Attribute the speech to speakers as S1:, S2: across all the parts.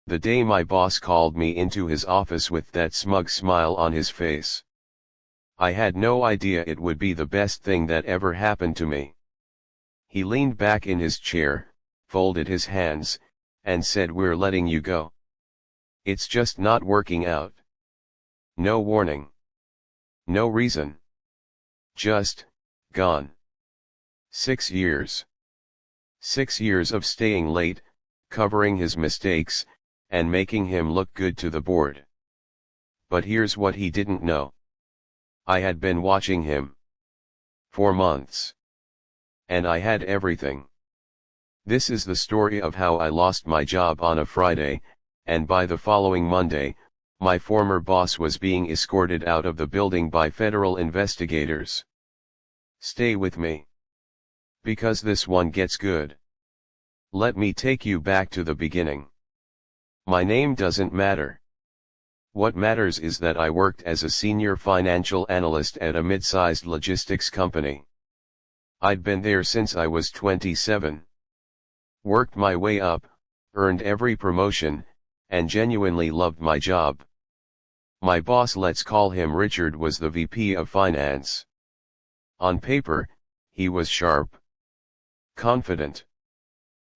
S1: The day my boss called me into his office with that smug smile on his face. I had no idea it would be the best thing that ever happened to me. He leaned back in his chair, folded his hands, and said, "We're letting you go. It's just not working out. No warning. No reason. Just, gone." 6 years. 6 years of staying late, covering his mistakes, and making him look good to the board. But here's what he didn't know. I had been watching him. For months. And I had everything. This is the story of how I lost my job on a Friday, and by the following Monday, my former boss was being escorted out of the building by federal investigators. Stay with me. Because this one gets good. Let me take you back to the beginning. My name doesn't matter. What matters is that I worked as a senior financial analyst at a mid-sized logistics company. I'd been there since I was 27. Worked my way up, earned every promotion, and genuinely loved my job. My boss, let's call him Richard, was the VP of Finance. On paper, he was sharp. Confident.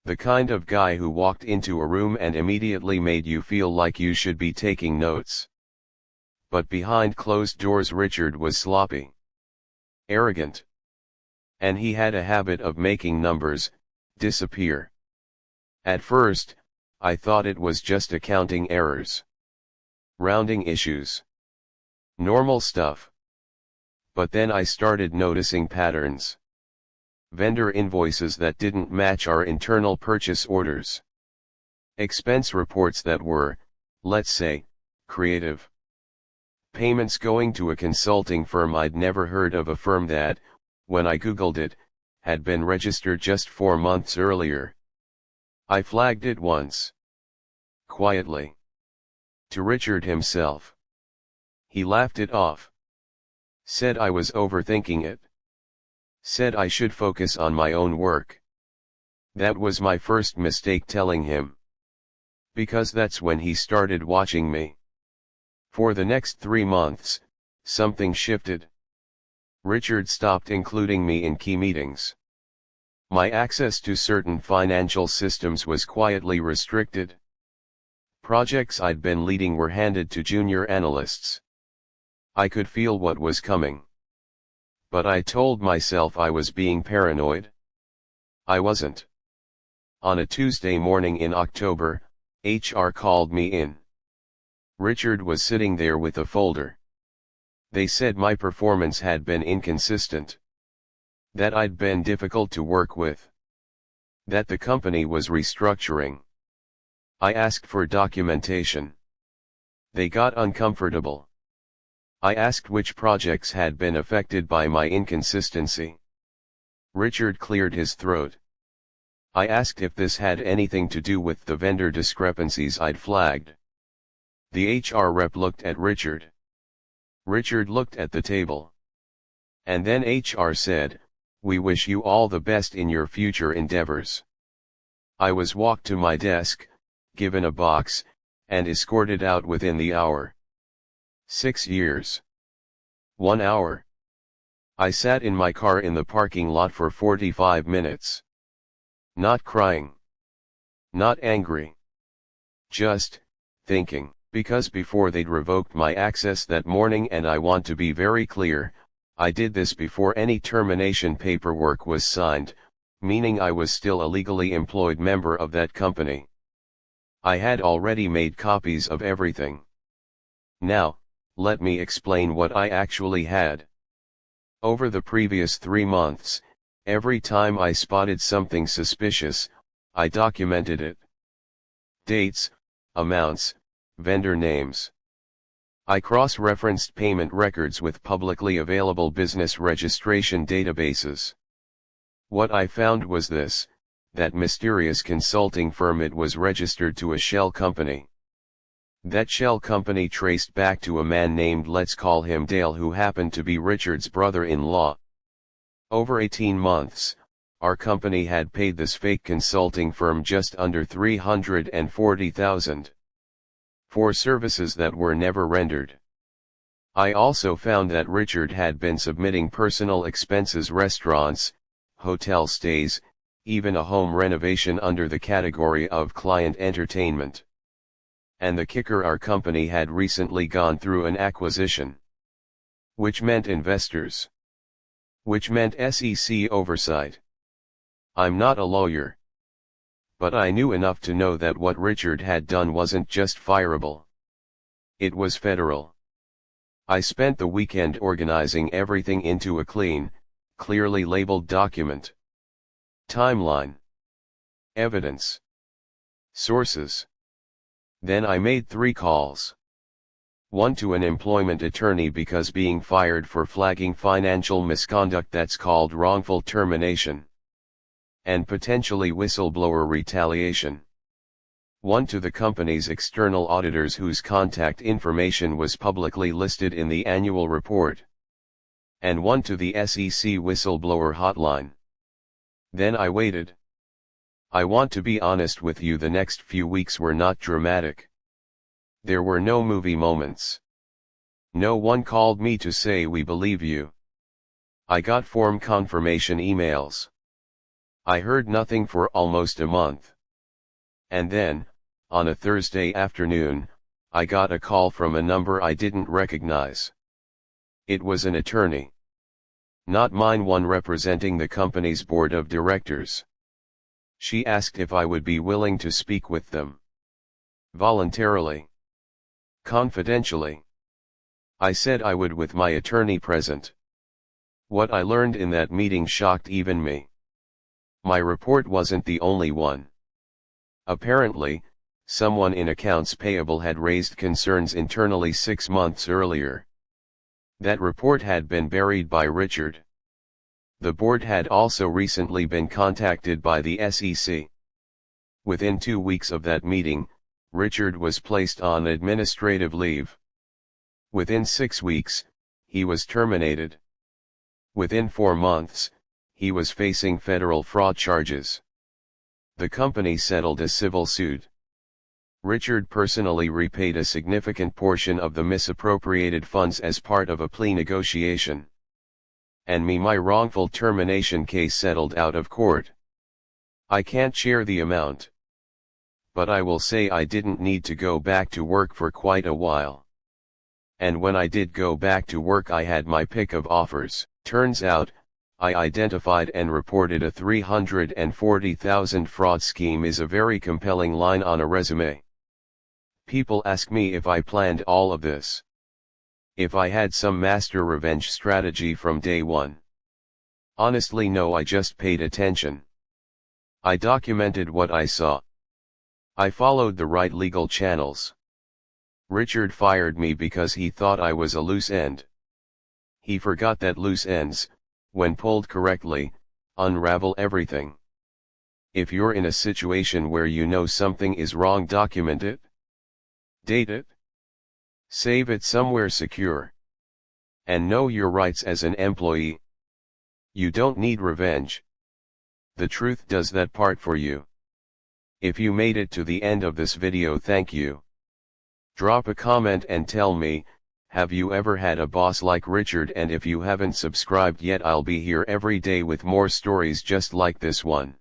S1: The kind of guy who walked into a room and immediately made you feel like you should be taking notes. But behind closed doors, Richard was sloppy. Arrogant. And he had a habit of making numbers disappear. At first, I thought it was just accounting errors. Rounding issues. Normal stuff. But then I started noticing patterns. Vendor invoices that didn't match our internal purchase orders. Expense reports that were, let's say, creative. Payments going to a consulting firm I'd never heard of, a firm that, when I Googled it, had been registered just 4 months earlier. I flagged it once. Quietly. To Richard himself. He laughed it off. Said I was overthinking it. Said I should focus on my own work. That was my first mistake telling him. Because that's when he started watching me. For the next 3 months, something shifted. Richard stopped including me in key meetings. My access to certain financial systems was quietly restricted. Projects I'd been leading were handed to junior analysts. I could feel what was coming. But I told myself I was being paranoid. I wasn't. On a Tuesday morning in October, HR called me in. Richard was sitting there with a folder. They said my performance had been inconsistent. That I'd been difficult to work with. That the company was restructuring. I asked for documentation. They got uncomfortable. I asked which projects had been affected by my inconsistency. Richard cleared his throat. I asked if this had anything to do with the vendor discrepancies I'd flagged. The HR rep looked at Richard. Richard looked at the table. And then HR said, "We wish you all the best in your future endeavors." I was walked to my desk, given a box, and escorted out within the hour. 6 years. 1 hour. I sat in my car in the parking lot for 45 minutes. Not crying. Not angry. Just thinking. Because before they'd revoked my access that morning, and I want to be very clear, I did this before any termination paperwork was signed, meaning I was still a legally employed member of that company. I had already made copies of everything. Now, let me explain what I actually had. Over the previous 3 months, every time I spotted something suspicious, I documented it. Dates, amounts, vendor names. I cross-referenced payment records with publicly available business registration databases. What I found was this: that mysterious consulting firm, it was registered to a shell company. That shell company traced back to a man named, let's call him Dale, who happened to be Richard's brother-in-law. Over 18 months, our company had paid this fake consulting firm just under $340,000. for services that were never rendered. I also found that Richard had been submitting personal expenses, restaurants, hotel stays, even a home renovation under the category of client entertainment. And the kicker, our company had recently gone through an acquisition. Which meant investors. Which meant SEC oversight. I'm not a lawyer. But I knew enough to know that what Richard had done wasn't just fireable. It was federal. I spent the weekend organizing everything into a clean, clearly labeled document. Timeline. Evidence. Sources. Then I made 3 calls. One to an employment attorney because being fired for flagging financial misconduct, that's called wrongful termination. And potentially whistleblower retaliation. One to the company's external auditors whose contact information was publicly listed in the annual report. And one to the SEC whistleblower hotline. Then I waited. I want to be honest with you, the next few weeks were not dramatic. There were no movie moments. No one called me to say we believe you. I got form confirmation emails. I heard nothing for almost a month. And then, on a Thursday afternoon, I got a call from a number I didn't recognize. It was an attorney. Not mine, one representing the company's board of directors. She asked if I would be willing to speak with them. Voluntarily. Confidentially. I said I would, with my attorney present. What I learned in that meeting shocked even me. My report wasn't the only one. Apparently, someone in accounts payable had raised concerns internally 6 months earlier. That report had been buried by Richard. The board had also recently been contacted by the SEC. Within 2 weeks of that meeting, Richard was placed on administrative leave. Within 6 weeks, he was terminated. Within 4 months, he was facing federal fraud charges. The company settled a civil suit. Richard personally repaid a significant portion of the misappropriated funds as part of a plea negotiation. And my wrongful termination case settled out of court. I can't share the amount. But I will say I didn't need to go back to work for quite a while. And when I did go back to work, I had my pick of offers. Turns out, I identified and reported a $340,000 fraud scheme is a very compelling line on a resume. People ask me if I planned all of this. If I had some master revenge strategy from day one. Honestly, no, I just paid attention. I documented what I saw. I followed the right legal channels. Richard fired me because he thought I was a loose end. He forgot that loose ends, when pulled correctly, unravel everything. If you're in a situation where you know something is wrong, document it. Date it. Save it somewhere secure. And know your rights as an employee. You don't need revenge. The truth does that part for you. If you made it to the end of this video, thank you. Drop a comment and tell me, have you ever had a boss like Richard? And if you haven't subscribed yet, I'll be here every day with more stories just like this one.